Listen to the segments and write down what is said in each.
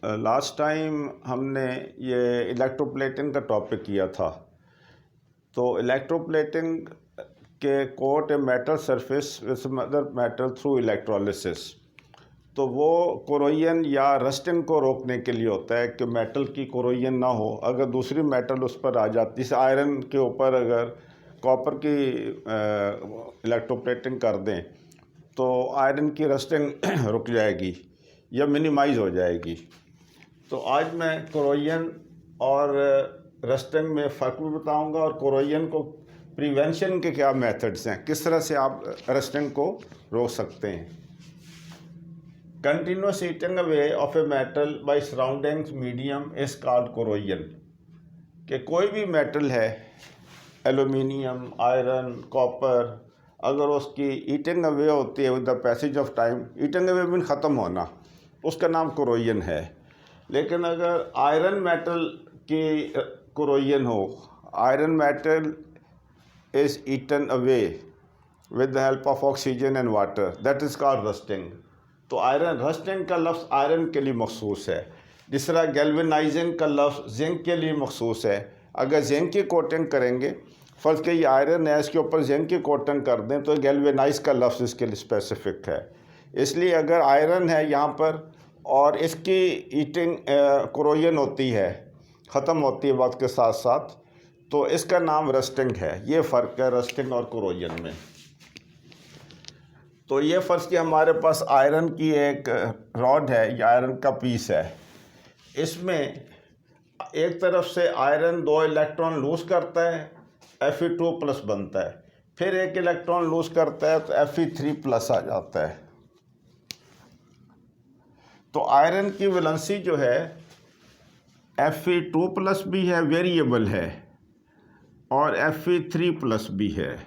Last time हमने ये electroplating का टॉपिक किया था। तो इलेक्ट्रोप्लेटिंग के coat a metal surface with some other metal through electrolysis, तो वो कोरोजन या रस्टिंग को रोकने के लिए होता है कि मेटल की कोरोजन ना हो। अगर दूसरी मेटल उस पर आ जाती, जैसे आयरन के ऊपर अगर कॉपर की इलेक्ट्रोप्लेटिंग कर दें तो आयरन की रस्टिंग रुक जाएगी या मिनिमाइज़ हो जाएगी। तो आज मैं कोरोजन और रस्टिंग में फ़र्क भी बताऊंगा और कोरोजन को प्रिवेंशन के क्या मेथड्स हैं, किस तरह से आप रस्टिंग को रोक सकते हैं। Continuous eating away of a metal by surrounding medium is called corrosion. कि कोई भी मेटल है, एलुमिनियम, आयरन, कॉपर, अगर उसकी ईटिंग अवे होती है with the passage of time, eating away mean ख़त्म होना, उसका नाम कोरोजन है। लेकिन अगर आयरन मेटल की कोरोजन हो, iron metal is eaten away with the help of oxygen and water, that is called rusting. तो आयरन, रस्टिंग का लफ्ज़ आयरन के लिए मखसूस है। जिस तरह गैल्वेनाइजिंग का लफ्ज़ जिंक के लिए मखसूस है। अगर जिंक की कोटिंग करेंगे, फ़र्ज़ के ये आयरन है, इसके ऊपर जिंक की कोटिंग कर दें तो गैल्वेनाइज का लफ्ज़ इसके लिए स्पेसिफिक है। इसलिए अगर आयरन है यहाँ पर और इसकी ईटिंग कोरोजन होती है, ख़त्म होती है वक्त के साथ साथ, तो इसका नाम रस्टिंग है। ये फ़र्क है रस्टिंग और कोरोजन में। तो ये फ़र्ज़ कि हमारे पास आयरन की एक रॉड है या आयरन का पीस है, इसमें एक तरफ से आयरन 2 इलेक्ट्रॉन लूज़ करता है, Fe2+ बनता है, फिर एक इलेक्ट्रॉन लूज़ करता है तो Fe3+ आ जाता है। तो आयरन की वैलेंसी जो है Fe2+ भी है, वेरिएबल है, और Fe3+ भी है।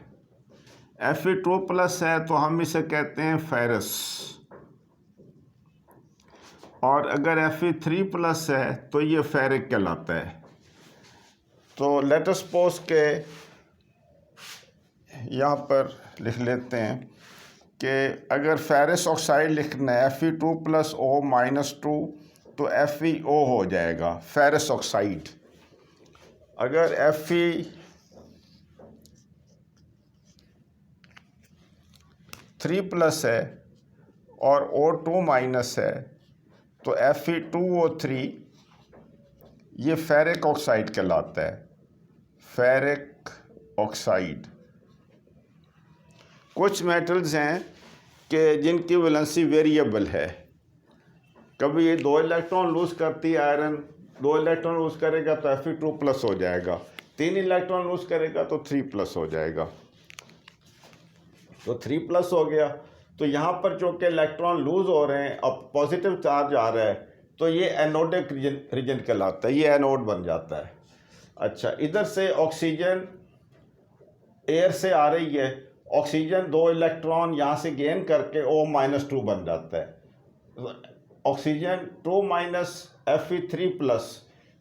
Fe2+ है तो हम इसे कहते हैं फेरस, और अगर Fe3+ है तो ये फेरिक कहलाता है। तो लेट अस सपोज के यहाँ पर लिख लेते हैं कि अगर फेरस ऑक्साइड लिखना है Fe2+O-2 तो FeO हो जाएगा फेरस ऑक्साइड। अगर Fe3+ है और O2- है तो Fe2O3 ये फेरिक ऑक्साइड कहलाता है, फेरिक ऑक्साइड। कुछ मेटल्स हैं कि जिनकी वैलेंसी वेरिएबल है, कभी ये 2 इलेक्ट्रॉन लूज़ करती है आयरन, 2 इलेक्ट्रॉन लूज़ करेगा तो Fe2+ हो जाएगा, 3 इलेक्ट्रॉन लूज़ करेगा तो 3+ हो जाएगा। तो 3+ हो गया। तो यहाँ पर जो कि इलेक्ट्रॉन लूज़ हो रहे हैं, अब पॉजिटिव चार्ज आ रहा है, तो ये एनोडिक रीजन कहलाता है, ये एनोड बन जाता है। अच्छा, इधर से ऑक्सीजन एयर से आ रही है, ऑक्सीजन 2 इलेक्ट्रॉन यहाँ से गेन करके O-2 बन जाता है। ऑक्सीजन 2- Fe3+,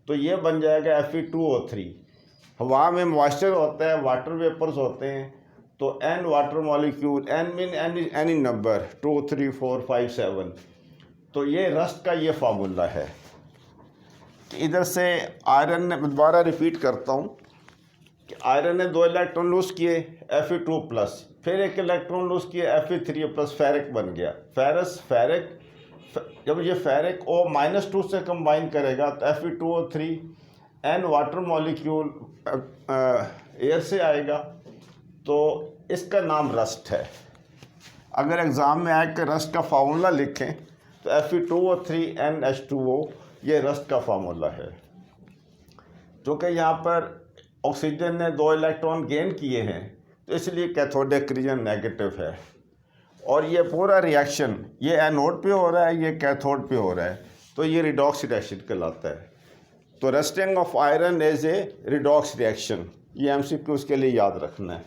तो ये बन जाएगा Fe2O3। हवा में मॉइस्चर होता है, वाटर वेपर्स होते हैं, तो N water molecule, N mean any number 2 3 4 5 7, तो ये रस्ट का ये फार्मूला है। इधर से आयरन ने, दोबारा रिपीट करता हूँ कि आयरन ने 2 इलेक्ट्रॉन लूज़ किए Fe2+, फिर एक इलेक्ट्रॉन लूज़ किए Fe3+, फेरिक बन गया, फेरस फेरिक। जब ये फेरिक O-2 से कंबाइन करेगा तो Fe2O3, N water molecule air से आएगा, तो इसका नाम रस्ट है। अगर एग्ज़ाम में आए कि रस्ट का फार्मूला लिखें तो Fe2O3NH2O ये रस्ट का फार्मूला है। क्योंकि यहाँ पर ऑक्सीजन ने 2 इलेक्ट्रॉन गेन किए हैं तो इसलिए कैथोडिक रीजन नेगेटिव है, और ये पूरा रिएक्शन ये एनोड पे हो रहा है, ये कैथोड पे हो रहा है, तो ये रिडॉक्स रिएक्शन कहलाता है। तो rusting of iron as a redox reaction, ये MCQ के लिए याद रखना है।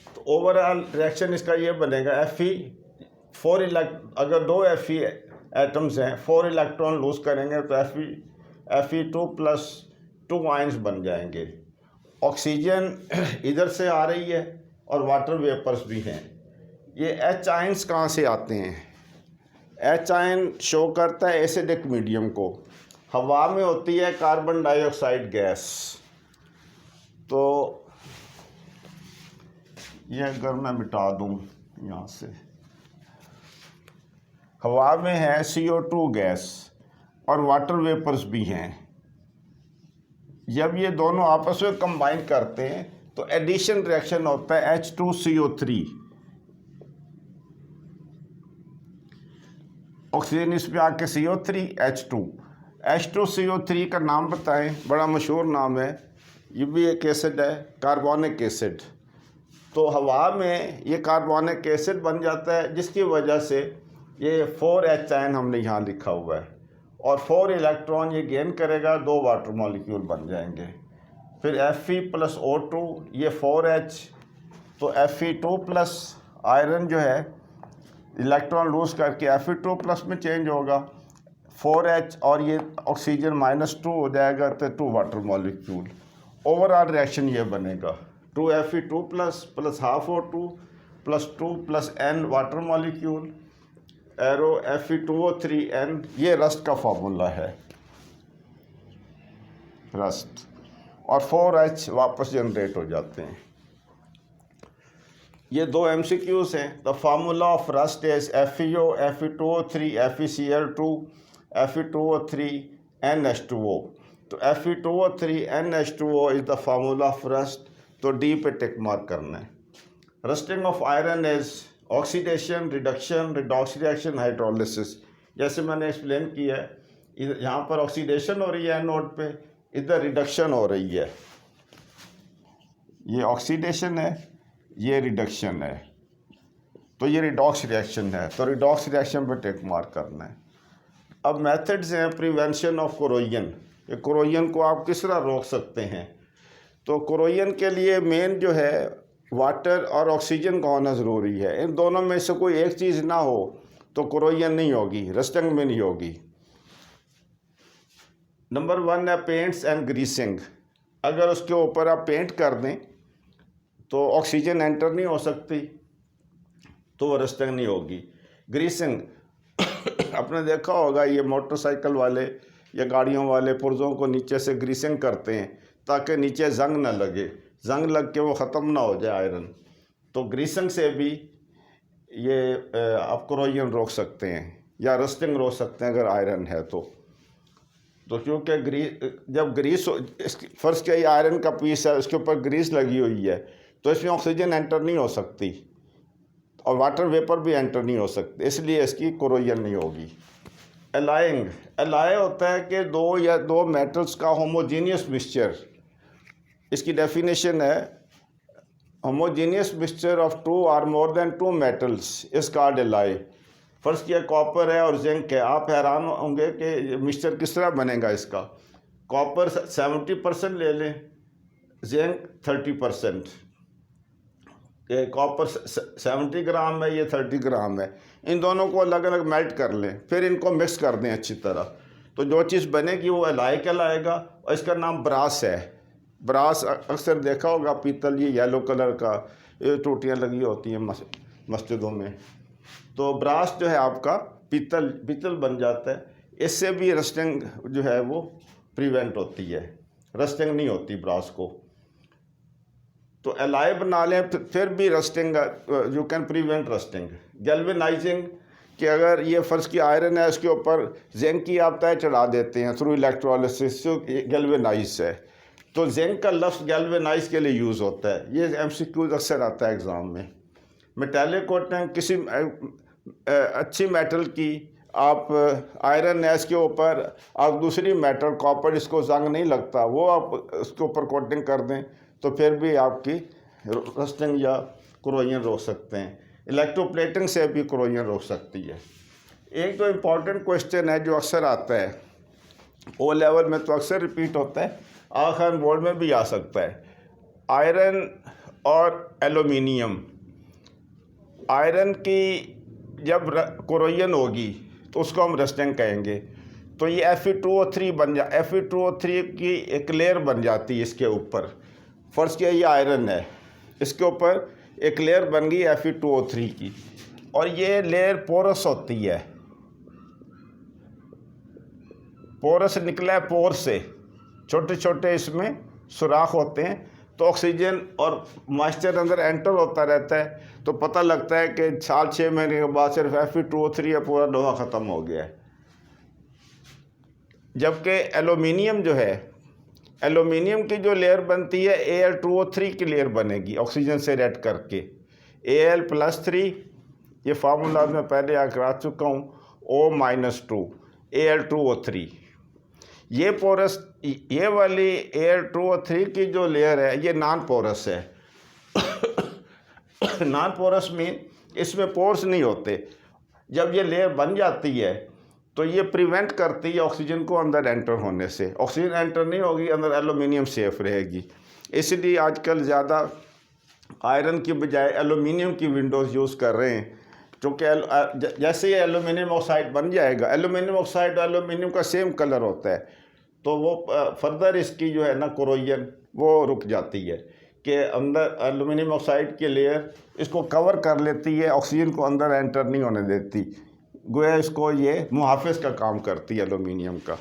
तो ओवरऑल रिएक्शन इसका ये बनेगा अगर 2 Fe एटम्स हैं, 4 इलेक्ट्रॉन लूज़ करेंगे तो Fe2+ 2 आयंस बन जाएंगे। ऑक्सीजन इधर से आ रही है और वाटर वेपर्स भी हैं। ये H आयंस कहाँ से आते हैं? एच आयन शो करता है एसिडिक मीडियम को। हवा में होती है कार्बन डाइऑक्साइड गैस। तो ये अगर मैं मिटा दूँ यहाँ से, हवा में है CO2 गैस और वाटर वेपर्स भी हैं। जब ये दोनों आपस में कंबाइन करते हैं तो एडिशन रिएक्शन होता है H2CO3। ऑक्सीजन इसमें आके CO3 H2CO3 का नाम बताएं, बड़ा मशहूर नाम है, ये भी एक एसिड है, कार्बोनिक एसिड। तो हवा में ये कार्बोनिक एसिड बन जाता है, जिसकी वजह से ये 4H आयन हमने यहाँ लिखा हुआ है, और 4 इलेक्ट्रॉन ये गेन करेगा, 2 वाटर मॉलिक्यूल बन जाएंगे। फिर Fe+O2, ये 4H, तो Fe2+ आयरन जो है इलेक्ट्रॉन लूज करके Fe2+ में चेंज होगा, 4H, और ये ऑक्सीजन -2 हो जाएगा, तो 2 वाटर मॉलिक्यूल। ओवरऑल रिएक्शन ये बनेगा 2Fe2+ + ½ O2 + 2 + N water molecule, arrow Fe2O3N। ये रस्ट का फॉर्मूला है, रस्ट, और 4H वापस जनरेट हो जाते हैं। ये 2 MCQs हैं। The formula of rust is FeO, Fe2O3, FeCl2, Fe2O3, NH2O। तो Fe2O3, NH2O is the formula of rust. तो डी पे टिक मार्क करना है। Rusting of iron is oxidation, reduction, redox reaction, hydrolysis. जैसे मैंने एक्सप्लेन किया है, यहाँ पर ऑक्सीडेशन हो रही है एनोड पे, इधर रिडक्शन हो रही है। ये ऑक्सीडेशन है, ये रिडक्शन है, तो ये रिडॉक्स रिएक्शन है। तो रिडॉक्स रिएक्शन पे टिक मार्क करना है। अब मेथड्स हैं प्रिवेंशन ऑफ कोरोजन। ये कोरोजन को आप किस तरह रोक सकते हैं? तो कोरोजन के लिए मेन जो है वाटर और ऑक्सीजन का होना ज़रूरी है। इन दोनों में से कोई एक चीज़ ना हो तो कोरोजन नहीं होगी, रस्टिंग में नहीं होगी। नंबर 1 है पेंट्स एंड ग्रीसिंग। अगर उसके ऊपर आप पेंट कर दें तो ऑक्सीजन एंटर नहीं हो सकती, तो वो रस्टिंग नहीं होगी। ग्रीसिंग आपने देखा होगा, ये मोटरसाइकिल वाले या गाड़ियों वाले पुर्जों को नीचे से ग्रीसिंग करते हैं ताकि नीचे जंग ना लगे, जंग लग के वो ख़त्म ना हो जाए आयरन। तो ग्रीसिंग से भी ये आप कोरोजन रोक सकते हैं या रस्टिंग रोक सकते हैं अगर आयरन है तो क्योंकि जब ग्रीस, फर्स्ट के ये आयरन का पीस है, उसके ऊपर ग्रीस लगी हुई है, तो इसमें ऑक्सीजन एंटर नहीं हो सकती और वाटर वेपर भी एंटर नहीं हो सकते, इसलिए इसकी कोरोजन नहीं होगी। एलाइंग, एलाय होता है कि दो मेटल्स का होमोजीनियस मिक्सचर। इसकी डेफिनेशन है homogeneous mixture of 2 or more than 2 metals is called alloy. First किया कॉपर है और जिंक है। आप हैरान होंगे कि मिक्सचर किस तरह बनेगा इसका। कॉपर 70% ले लें, जिंक 30%। ये कॉपर 70 ग्राम है, ये 30 ग्राम है। इन दोनों को अलग अलग मेल्ट कर लें, फिर इनको मिक्स कर दें अच्छी तरह, तो जो चीज़ बनेगी वो एलाय कहलाएगा और इसका नाम ब्रास है। ब्रास अक्सर देखा होगा, पीतल, ये येलो कलर का, ये टूटियाँ लगी होती हैं मस्जिदों में, तो ब्रास जो है आपका पीतल बन जाता है। इससे भी रस्टिंग जो है वो प्रिवेंट होती है, रस्टिंग नहीं होती ब्रास को। तो एलाय बना लें, फिर भी rusting, you can prevent rusting. Galvanising, कि अगर ये फर्स्ट की आयरन है, उसके ऊपर जिंक की आप तय चढ़ा देते हैं थ्रू इलेक्ट्रोलिसिस, गैल्वेनाइज है, तो जिंक का लफ्ज़ गैल्वेनाइज के लिए यूज़ होता है। ये MCQ अक्सर आता है एग्ज़ाम में। मेटालिक कोटिंग, किसी अच्छी मेटल की आप आयरन है, इसके ऊपर आप दूसरी मेटल कॉपर, इसको जंग नहीं लगता, वो आप उसके ऊपर कोटिंग कर दें तो फिर भी आपकी रस्टिंग या कोरोजन रोक सकते हैं। इलेक्ट्रोप्लेटिंग से भी कोरोजन रोक सकती है। एक तो इम्पॉर्टेंट क्वेश्चन है जो अक्सर आता है, O लेवल में तो अक्सर रिपीट होता है, आखिर बोर्ड में भी आ सकता है। आयरन और एल्युमिनियम, आयरन की जब कोरोजन होगी तो उसको हम रस्टिंग कहेंगे। तो ये Fe2O3 Fe2O3 की एक लेयर बन जाती है इसके ऊपर। फर्स्ट किया ये आयरन है, इसके ऊपर एक लेयर बन गई Fe2O3 की, और ये लेयर पोरस होती है, पोरस निकला है पोर से, छोटे छोटे इसमें सुराख होते हैं, तो ऑक्सीजन और मॉइस्चर अंदर एंटर होता रहता है, तो पता लगता है कि 6 महीने के बाद सिर्फ Fe2O3 है, पूरा लोहा ख़त्म हो गया है। जबकि एलुमिनियम जो है, एलुमिनियम की जो लेयर बनती है Al2O3 की लेयर बनेगी ऑक्सीजन से रिएक्ट करके। Al+3, ये फार्मूला मैं पहले करा चुका हूँ, O-2 Al2O3। ये पोरस, ये वाली Al2O3 की जो लेयर है ये नॉन पोरस है। नॉन पोरस मीन इसमें पोर्स नहीं होते। जब ये लेयर बन जाती है तो ये प्रिवेंट करती है ऑक्सीजन को अंदर एंटर होने से। ऑक्सीजन एंटर नहीं होगी, अंदर एलुमिनियम सेफ रहेगी। इसलिए आजकल ज़्यादा आयरन की बजाय एलुमिनियम की विंडोज़ यूज़ कर रहे हैं, क्योंकि जैसे ये एलुमिनियम ऑक्साइड बन जाएगा, एलुमिनियम ऑक्साइड एलुमिनियम का सेम कलर होता है, तो वो फर्दर इसकी जो है ना कोरोजन वो रुक जाती है कि अंदर एलुमिनियम ऑक्साइड की लेयर इसको कवर कर लेती है, ऑक्सीजन को अंदर एंटर नहीं होने देती। गोया इसको ये मुहाफ़िज़ का काम करती है एलुमिनियम का।